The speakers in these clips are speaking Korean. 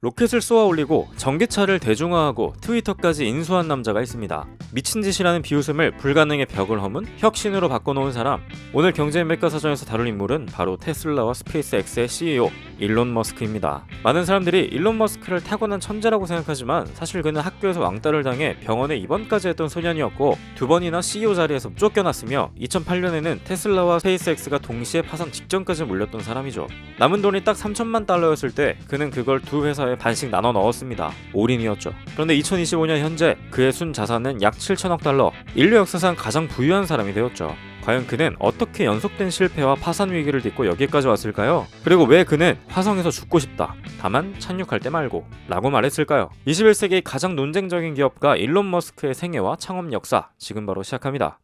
로켓을 쏘아 올리고 전기차를 대중화하고 트위터까지 인수한 남자가 있습니다. 미친 짓이라는 비웃음을 불가능의 벽을 허문 혁신으로 바꿔놓은 사람. 오늘 경제 백과사전에서 다룰 인물은 바로 테슬라와 스페이스X의 CEO 일론 머스크입니다. 많은 사람들이 일론 머스크를 타고난 천재라고 생각하지만 사실 그는 학교에서 왕따를 당해 병원에 입원까지 했던 소년이었고 두 번이나 CEO 자리에서 쫓겨났으며 2008년에는 테슬라와 스페이스X가 동시에 파산 직전까지 몰렸던 사람이죠. 남은 돈이 딱 3천만 달러였을 때 그는 그걸 두 회사에 반씩 나눠 넣었습니다. 올인이었죠. 그런데 2025년 현재 그의 순 자산은 약 7천억 달러, 인류 역사상 가장 부유한 사람이 되었죠. 과연 그는 어떻게 연속된 실패와 파산 위기를 딛고 여기까지 왔을까요? 그리고 왜 그는 화성에서 죽고 싶다, 다만 착륙할 때 말고 라고 말했을까요? 21세기의 가장 논쟁적인 기업가 일론 머스크의 생애와 창업 역사, 지금 바로 시작합니다.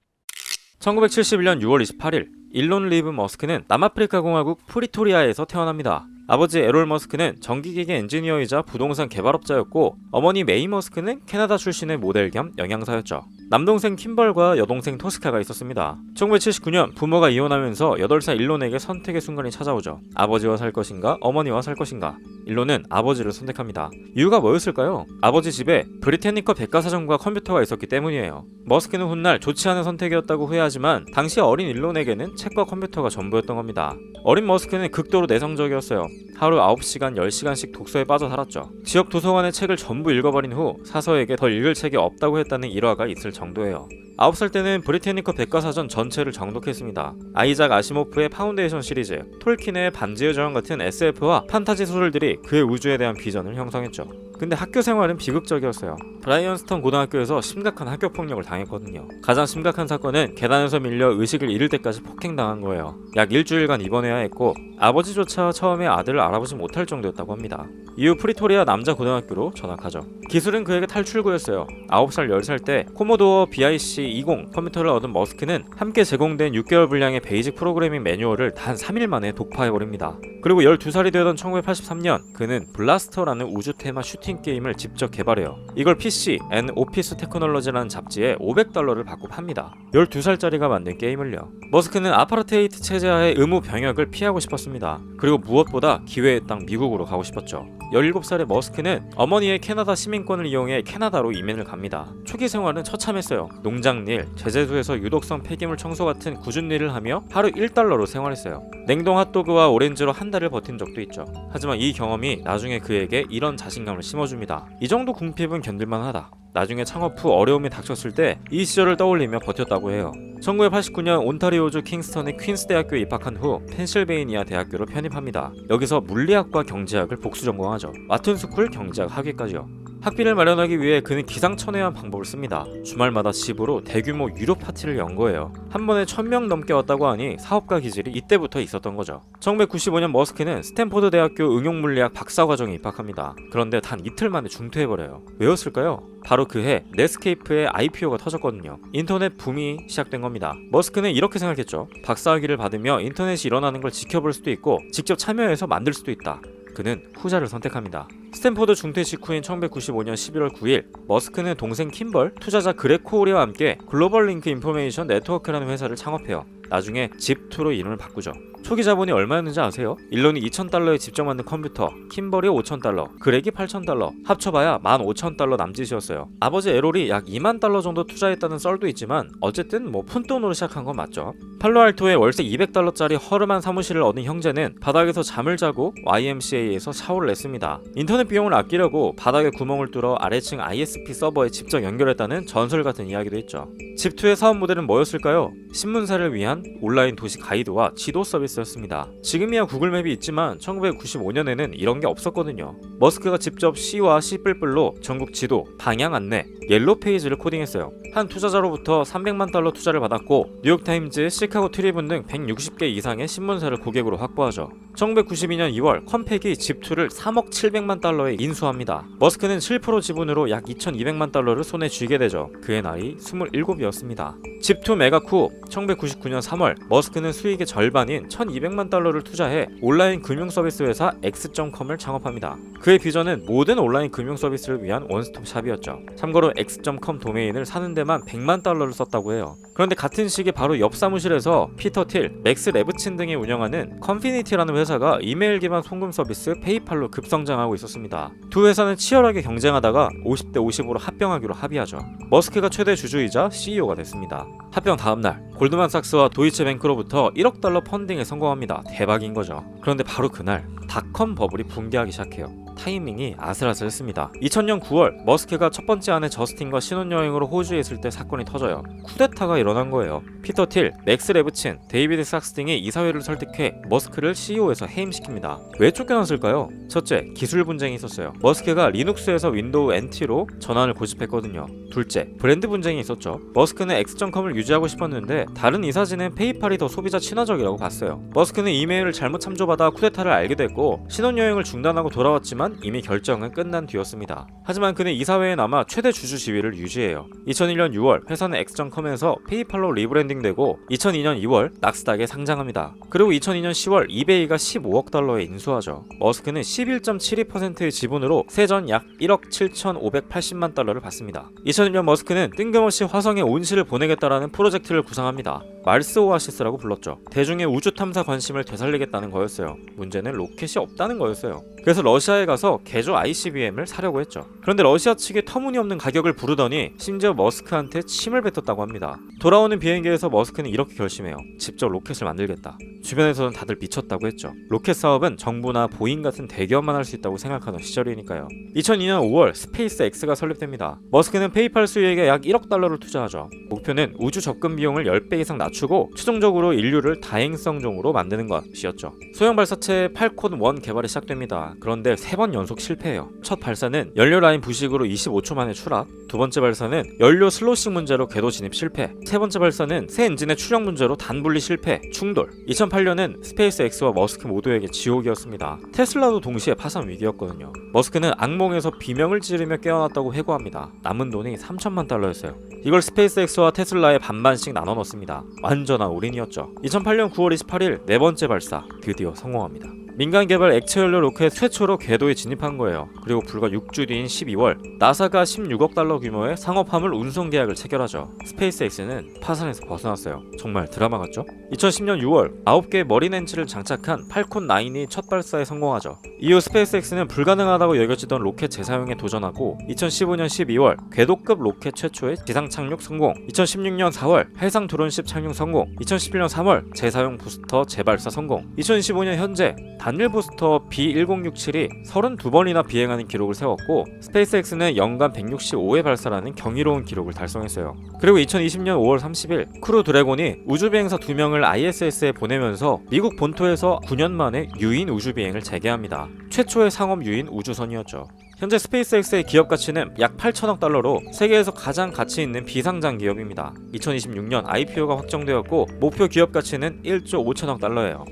1971년 6월 28일 일론 리브 머스크는 남아프리카 공화국 프리토리아에서 태어납니다. 아버지 에롤 머스크는 전기기기 엔지니어이자 부동산 개발업자였고 어머니 메이 머스크는 캐나다 출신의 모델 겸 영양사였죠. 남동생 킴벌과 여동생 토스카가 있었습니다. 1979년 부모가 이혼하면서 8살 일론에게 선택의 순간이 찾아오죠. 아버지와 살 것인가 어머니와 살 것인가. 일론은 아버지를 선택합니다. 이유가 뭐였을까요? 아버지 집에 브리테니커 백과사전과 컴퓨터가 있었기 때문이에요. 머스크는 훗날 좋지 않은 선택이었다고 후회하지만 당시 어린 일론에게는 책과 컴퓨터가 전부였던 겁니다. 어린 머스크는 극도로 내성적이었어요. 하루 9시간 10시간씩 독서에 빠져 살았죠. 지역 도서관의 책을 전부 읽어버린 후 사서에게 더 읽을 책이 없다고 했다는 일화가 있을 정도예요. 9살 때는 브리테니커 백과사전 전체를 정독했습니다. 아이작 아시모프의 파운데이션 시리즈, 톨킨의 반지의 제왕 같은 SF와 판타지 소설들이 그의 우주에 대한 비전을 형성했죠. 근데 학교 생활은 비극적이었어요. 브라이언스턴 고등학교에서 심각한 학교 폭력을 당했거든요. 가장 심각한 사건은 계단에서 밀려 의식을 잃을 때까지 폭행당한 거예요. 약 일주일간 입원해야 했고 아버지조차 처음에 아들을 알아보지 못할 정도였다고 합니다. 이후 프리토리아 남자 고등학교로 전학하죠. 기술은 그에게 탈출구였어요. 9살 10살 때 코모도어 BIC-20 컴퓨터를 얻은 머스크는 함께 제공된 6개월 분량의 베이직 프로그래밍 매뉴얼을 단 3일 만에 독파해버립니다. 그리고 12살이 되던 1983년 그는 블라스터라는 우주 테마 슈팅 게임을 직접 개발해요. 이걸 PC 앤 오피스 테크놀로지라는 잡지에 $500를 받고 팝니다. 12살짜리가 만든 게임을요. 머스크는 아파르테이트 체제하의 의무 병역을 피하고 싶었습니다. 그리고 무엇보다 기회의 땅 미국으로 가고 싶었죠. 17살의 머스크는 어머니의 캐나다 시민권을 이용해 캐나다로 이민을 갑니다. 초기 생활은 처참했어요. 농장일, 제재소에서 유독성 폐기물 청소 같은 굳은 일을 하며 하루 $1로 생활했어요. 냉동 핫도그와 오렌지로 한 달을 버틴 적도 있죠. 하지만 이 경험이 나중에 그에게 이런 자신감을 심어줍니다. 이 정도 궁핍은 견딜만하다. 나중에 창업 후 어려움이 닥쳤을 때 이 시절을 떠올리며 버텼다고 해요. 1989년 온타리오주 킹스턴의 퀸스 대학교에 입학한 후 펜실베이니아 대학교로 편입합니다. 여기서 물리학과 경제학을 복수 전공하죠. 와튼스쿨 경제학 학위까지요. 학비를 마련하기 위해 그는 기상천외한 방법을 씁니다. 주말마다 집으로 대규모 유료 파티를 연 거예요. 한 번에 1000명 넘게 왔다고 하니 사업가 기질이 이때부터 있었던 거죠. 1995년 머스크는 스탠포드 대학교 응용물리학 박사과정에 입학합니다. 그런데 단 이틀 만에 중퇴해버려요. 왜였을까요? 바로 그해 넷스케이프의 IPO가 터졌거든요. 인터넷 붐이 시작된 겁니다. 머스크는 이렇게 생각했죠. 박사학위를 받으며 인터넷이 일어나는 걸 지켜볼 수도 있고 직접 참여해서 만들 수도 있다. 그는 후자를 선택합니다. 스탠포드 중퇴 직후인 1995년 11월 9일 머스크는 동생 킴벌, 투자자 그렉 코우리와 함께 글로벌 링크 인포메이션 네트워크라는 회사를 창업해요. 나중에 집2로 이름을 바꾸죠. 초기 자본이 얼마였는지 아세요? 일론이 $2,000에 직접 만든 컴퓨터, 킴벌이 $5,000, 그렉이 $8,000, 합쳐봐야 $15,000 남짓이었어요. 아버지 에롤이 약 $20,000 정도 투자했다는 썰도 있지만 어쨌든 푼돈으로 시작한 건 맞죠. 팔로알토에 월세 $200짜리 허름한 사무실을 얻은 형제는 바닥에서 잠을 자고 YMCA에서 샤워를 냈습니다. 인터넷 비용을 아끼려고 바닥에 구멍을 뚫어 아래층 ISP 서버에 직접 연결했다는 전설 같은 이야기도 있죠. 집2의 사업 모델은 뭐였을까요? 신문사를 위한 온라인 도시 가이드와 지도 서비스였습니다. 지금이야 구글맵이 있지만 1995년에는 이런 게 없었거든요. 머스크가 직접 C와 C++로 전국 지도, 방향 안내, 옐로 페이지를 코딩했어요. 한 투자자로부터 $300만 투자를 받았고 뉴욕타임즈, 시카고 트리뷴 등 160개 이상의 신문사를 고객으로 확보하죠. 1992년 2월 컴팩이 집2를 $3억 700만 인수합니다. 머스크는 7% 지분으로 약 $2,200만 손에 쥐게 되죠. 그의 나이 27이었습니다. 시작되었습니다. 집2 매각 후 1999년 3월 머스크는 수익의 절반인 1200만 달러를 투자해 온라인 금융 서비스 회사 X.com을 창업합니다. 그의 비전은 모든 온라인 금융 서비스를 위한 원스톱 샵이었죠. 참고로 X.com 도메인을 사는 데만 100만 달러를 썼다고 해요. 그런데 같은 시기 바로 옆 사무실에서 피터 틸, 맥스 레브친 등이 운영하는 컨피니티라는 회사가 이메일 기반 송금 서비스 페이팔로 급성장하고 있었습니다. 두 회사는 치열하게 경쟁하다가 50대 50으로 합병하기로 합의하죠. 머스크가 최대 주주이자 CEO가 됐습니다. 합병 다음날 골드만삭스와 도이체뱅크로부터 1억 달러 펀딩에 성공합니다. 대박인 거죠. 그런데 바로 그날 닷컴 버블이 붕괴하기 시작해요. 타이밍이 아슬아슬했습니다. 2000년 9월 머스크가 첫 번째 아내 저스틴과 신혼여행으로 호주에 있을 때 사건이 터져요. 쿠데타가 일어난 거예요. 피터 틸, 맥스 레브친, 데이비드 삭스 등이 이사회를 설득해 머스크를 CEO에서 해임시킵니다. 왜 쫓겨났을까요? 첫째, 기술 분쟁이 있었어요. 머스크가 리눅스에서 윈도우 NT로 전환을 고집했거든요. 둘째, 브랜드 분쟁이 있었죠. 머스크는 X.com을 유지하고 싶었는데 다른 이사진은 페이팔이 더 소비자 친화적이라고 봤어요. 머스크는 이메일을 잘못 참조받아 쿠데타를 알게 됐고 신혼여행을 중단하고 돌아왔지만 이미 결정은 끝난 뒤였습니다. 하지만 그는 이사회에 남아 최대 주주 지위를 유지해요. 2001년 6월 회사는 X.com에서 페이팔로 리브랜딩되고 2002년 2월 낙스닥에 상장합니다. 그리고 2002년 10월 이베이가 15억 달러에 인수하죠. 머스크는 11.72%의 지분으로 세전 약 1억 7,580만 달러를 받습니다. 2001년 머스크는 뜬금없이 화성에 온실을 보내겠다라는 프로젝트를 구상합니다. 마르스 오아시스라고 불렀죠. 대중의 우주 탐사 관심을 되살리겠다는 거였어요. 문제는 로켓이 없다는 거였어요. 그래서 러시아에 가서 개조 ICBM을 사려고 했죠. 그런데 러시아 측이 터무니없는 가격을 부르더니 심지어 머스크한테 침을 뱉었다고 합니다. 돌아오는 비행기에서 머스크는 이렇게 결심해요. 직접 로켓을 만들겠다. 주변에서는 다들 미쳤다고 했죠. 로켓 사업은 정부나 보잉 같은 대기업만 할 수 있다고 생각하던 시절이니까요. 2002년 5월 스페이스 X가 설립됩니다. 머스크는 페이팔 수익에 약 1억 달러를 투자하죠. 목표는 우주 접근 비용을 10배 이상 낮추고 최종적으로 인류를 다행성종으로 만드는 것이었죠. 소형 발사체 팔콘 1 개발이 시작됩니다. 그런데 3번 연속 실패해요. 첫 발사는 연료 라인 부식으로 25초 만에 추락, 두 번째 발사는 연료 슬로싱 문제로 궤도 진입 실패, 세 번째 발사는 새 엔진의 추력 문제로 단분리 실패, 충돌. 2008년은 스페이스 X와 머스크 모두에게 지옥이었습니다. 테슬라도 동시에 파산 위기였거든요. 머스크는 악몽에서 비명을 지르며 깨어났다고 회고합니다. 남은 돈이 3천만 달러였어요. 이걸 스페이스 X와 테슬라에 반반씩 나눠 넣습니다. 완전한 올인이었죠. 2008년 9월 28일 네 번째 발사 드디어 성공합니다. 민간 개발 액체 연료 로켓 최초로 궤도에 진입한 거예요. 그리고 불과 6주 뒤인 12월 나사가 16억 달러 규모의 상업화물 운송 계약을 체결하죠. 스페이스X는 파산에서 벗어났어요. 정말 드라마 같죠? 2010년 6월 9개의 머린 엔진을 장착한 팔콘 9이 첫 발사에 성공하죠. 이후 스페이스X는 불가능하다고 여겨지던 로켓 재사용에 도전하고 2015년 12월 궤도급 로켓 최초의 지상 착륙 성공, 2016년 4월 해상 드론십 착륙 성공, 2017년 3월 재사용 부스터 재발사 성공, 2015년 현재 단일 부스터 B1067이 32번이나 비행하는 기록을 세웠고 스페이스X는 연간 165회 발사라는 경이로운 기록을 달성했어요. 그리고 2020년 5월 30일 크루 드래곤이 우주비행사 2명을 ISS에 보내면서 미국 본토에서 9년 만에 유인 우주비행을 재개합니다. 최초의 상업 유인 우주선이었죠. 현재 스페이스X의 기업 가치는 약 8천억 달러로 세계에서 가장 가치 있는 비상장 기업입니다. 2026년 IPO가 확정되었고 목표 기업 가치는 1조 5천억 달러예요.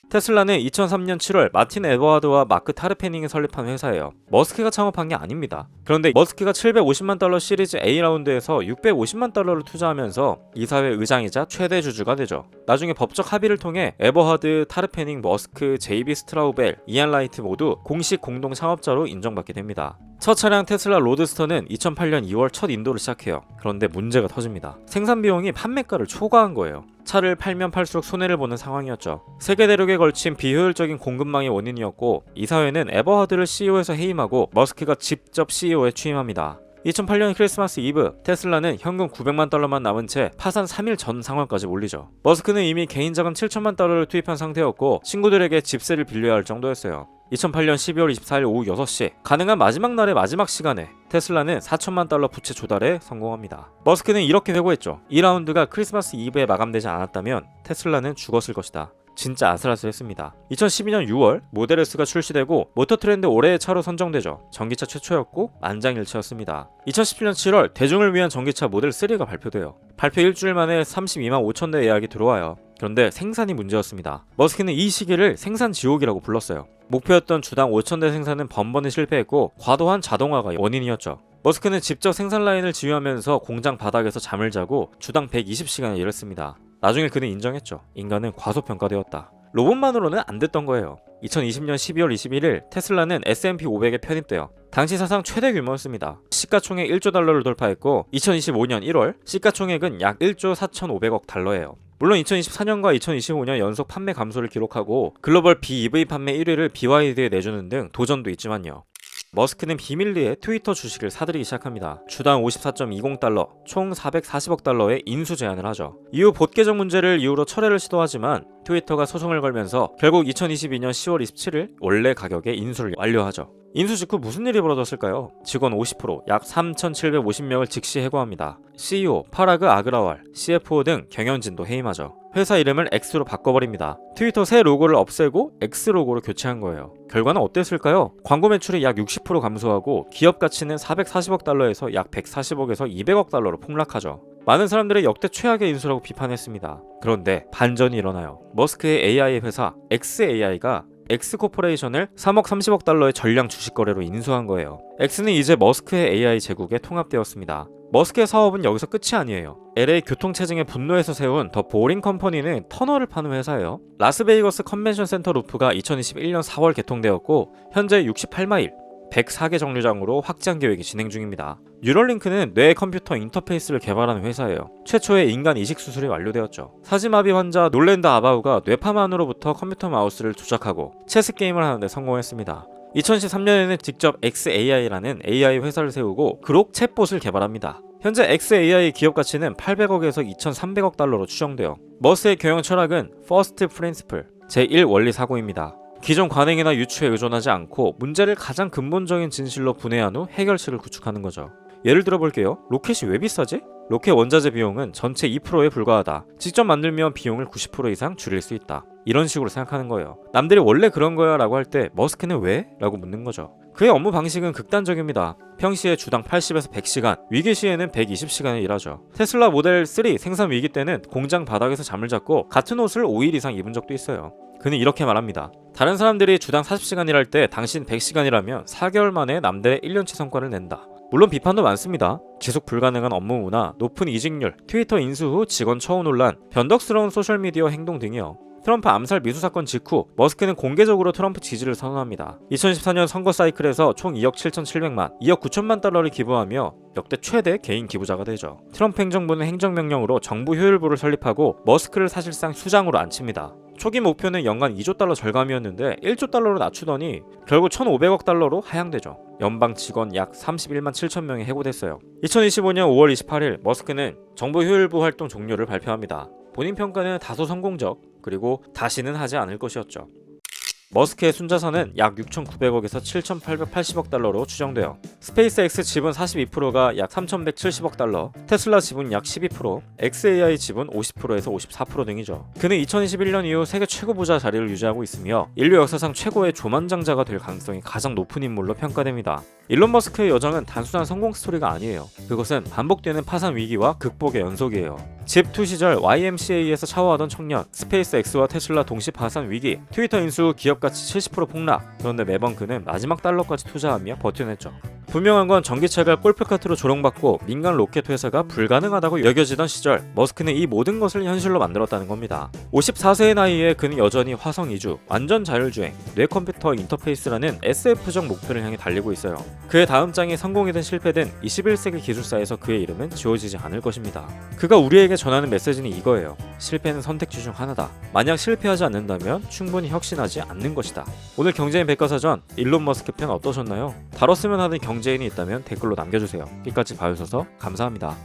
테슬라는 2003년 7월 마틴 에버하드와 마크 타르페닝이 설립한 회사예요. 머스크가 창업한 게 아닙니다. 그런데 머스크가 750만 달러 시리즈 A 라운드에서 650만 달러를 투자하면서 이사회 의장이자 최대 주주가 되죠. 나중에 법적 합의를 통해 에버하드, 타르페닝, 머스크, JB 스트라우벨, 이안 라이트 모두 공식 공동 창업자로 인정받게 됩니다. 첫 차량 테슬라 로드스터는 2008년 2월 첫 인도를 시작해요. 그런데 문제가 터집니다. 생산 비용이 판매가를 초과한 거예요. 차를 팔면 팔수록 손해를 보는 상황이었죠. 세계 대륙에 걸친 비효율적인 공급망의 원인이었고 이사회는 에버하드를 CEO에서 해임하고 머스크가 직접 CEO에 취임합니다. 2008년 크리스마스 이브 테슬라는 현금 900만 달러만 남은 채 파산 3일 전 상황까지 몰리죠. 머스크는 이미 개인 자금 7천만 달러를 투입한 상태였고 친구들에게 집세를 빌려야 할 정도였어요. 2008년 12월 24일 오후 6시 가능한 마지막 날의 마지막 시간에 테슬라는 4천만 달러 부채 조달에 성공합니다. 머스크는 이렇게 회고했죠. 2라운드가 크리스마스 이브에 마감되지 않았다면 테슬라는 죽었을 것이다. 진짜 아슬아슬했습니다. 2012년 6월 모델 S가 출시되고 모터트렌드 올해의 차로 선정되죠. 전기차 최초였고 만장일치였습니다. 2017년 7월 대중을 위한 전기차 모델 3가 발표돼요. 발표 일주일 만에 32만 5천 대 예약이 들어와요. 그런데 생산이 문제였습니다. 머스크는 이 시기를 생산 지옥이라고 불렀어요. 목표였던 주당 5,000대 생산은 번번이 실패했고 과도한 자동화가 원인이었죠. 머스크는 직접 생산 라인을 지휘하면서 공장 바닥에서 잠을 자고 주당 120시간을 일했습니다. 나중에 그는 인정했죠. 인간은 과소평가되었다. 로봇만으로는 안 됐던 거예요. 2020년 12월 21일 테슬라는 S&P 500에 편입되어 당시 사상 최대 규모였습니다. 시가총액 1조 달러를 돌파했고 2025년 1월 시가총액은 약 1조 4,500억 달러예요. 물론 2024년과 2025년 연속 판매 감소를 기록하고 글로벌 BEV 판매 1위를 BYD에 내주는 등 도전도 있지만요. 머스크는 비밀리에 트위터 주식을 사들이기 시작합니다. 주당 54.20달러, 총 440억 달러의 인수 제안을 하죠. 이후 봇 계정 문제를 이유로 철회를 시도하지만 트위터가 소송을 걸면서 결국 2022년 10월 27일 원래 가격에 인수를 완료하죠. 인수 직후 무슨 일이 벌어졌을까요? 직원 50%, 약 3,750명을 즉시 해고합니다. CEO, 파라그 아그라왈, CFO 등 경영진도 해임하죠. 회사 이름을 X로 바꿔버립니다. 트위터 새 로고를 없애고 X 로고로 교체한 거예요. 결과는 어땠을까요? 광고 매출이 약 60% 감소하고 기업 가치는 440억 달러에서 약 140억에서 200억 달러로 폭락하죠. 많은 사람들의 역대 최악의 인수라고 비판했습니다. 그런데 반전이 일어나요. 머스크의 AI 회사 XAI가 X코퍼레이션을 3억 30억 달러의 전량 주식 거래로 인수한 거예요. X는 이제 머스크의 AI 제국에 통합되었습니다. 머스크의 사업은 여기서 끝이 아니에요. LA 교통체증에 분노해서 세운 더 보링 컴퍼니는 터널을 파는 회사예요. 라스베이거스 컨벤션 센터 루프가 2021년 4월 개통되었고 현재 68마일 104개 정류장으로 확장 계획이 진행 중입니다. 뉴럴링크는 뇌 컴퓨터 인터페이스를 개발하는 회사예요. 최초의 인간 이식 수술이 완료되었죠. 사지마비 환자 놀랜드 아바우가 뇌파만으로부터 컴퓨터 마우스를 조작하고 체스 게임을 하는데 성공했습니다. 2013년에는 직접 XAI라는 AI 회사를 세우고 그록 챗봇을 개발합니다. 현재 XAI 기업 가치는 800억에서 2,300억 달러로 추정돼요. 머스의 경영 철학은 First Principle, 제1원리 사고입니다. 기존 관행이나 유추에 의존하지 않고 문제를 가장 근본적인 진실로 분해한 후 해결책을 구축하는 거죠. 예를 들어 볼게요. 로켓이 왜 비싸지? 로켓 원자재 비용은 전체 2%에 불과하다. 직접 만들면 비용을 90% 이상 줄일 수 있다. 이런 식으로 생각하는 거예요. 남들이 원래 그런 거야 라고 할 때 머스크는 왜? 라고 묻는 거죠. 그의 업무 방식은 극단적입니다. 평시에 주당 80에서 100시간, 위기 시에는 120시간을 일하죠. 테슬라 모델 3 생산 위기 때는 공장 바닥에서 잠을 잤고 같은 옷을 5일 이상 입은 적도 있어요. 그는 이렇게 말합니다. 다른 사람들이 주당 40시간 일할 때 당신 100시간이라면 4개월 만에 남들의 1년치 성과를 낸다. 물론 비판도 많습니다. 지속 불가능한 업무 문화, 높은 이직률, 트위터 인수 후 직원 처우 논란, 변덕스러운 소셜미디어 행동 등이요. 트럼프 암살 미수 사건 직후 머스크는 공개적으로 트럼프 지지를 선언합니다. 2014년 선거 사이클에서 총 2억 7,700만, 2억 9천만 달러를 기부하며 역대 최대 개인 기부자가 되죠. 트럼프 행정부는 행정명령으로 정부 효율부를 설립하고 머스크를 사실상 수장으로 앉힙니다. 초기 목표는 연간 2조 달러 절감이었는데 1조 달러로 낮추더니 결국 1,500억 달러로 하향되죠. 연방 직원 약 31만 7천 명이 해고됐어요. 2025년 5월 28일 머스크는 정부 효율부 활동 종료를 발표합니다. 본인 평가는 다소 성공적, 그리고 다시는 하지 않을 것이었죠. 머스크의 순자산은 약 6,900억에서 7,880억 달러로 추정돼요. 스페이스X 지분 42%가 약 3,170억 달러, 테슬라 지분 약 12%, XAI 지분 50%에서 54% 등이죠. 그는 2021년 이후 세계 최고 부자 자리를 유지하고 있으며 인류 역사상 최고의 조만장자가 될 가능성이 가장 높은 인물로 평가됩니다. 일론 머스크의 여정은 단순한 성공 스토리가 아니에요. 그것은 반복되는 파산 위기와 극복의 연속이에요. 집2 시절 YMCA에서 샤워하던 청년, 스페이스X와 테슬라 동시 파산 위기, 트위터 인수 후 기업 가치 70% 폭락. 그런데 매번 그는 마지막 달러까지 투자하며 버텨냈죠. 분명한 건 전기차가 골프카트로 조롱받고 민간 로켓 회사가 불가능하다고 여겨지던 시절 머스크는 이 모든 것을 현실로 만들었다는 겁니다. 54세의 나이에 그는 여전히 화성 이주, 완전 자율주행, 뇌컴퓨터 인터페이스라는 SF적 목표를 향해 달리고 있어요. 그의 다음 장이 성공이든 실패든 21세기 기술사에서 그의 이름은 지워지지 않을 것입니다. 그가 우리에게 전하는 메시지는 이거예요. 실패는 선택지 중 하나다. 만약 실패하지 않는다면 충분히 혁신하지 않는 것이다. 오늘 경제인 백과사전 일론 머스크 편 어떠셨나요? 다뤘으면 하는 경제인이 있다면 댓글로 남겨주세요. 끝까지 봐주셔서 감사합니다.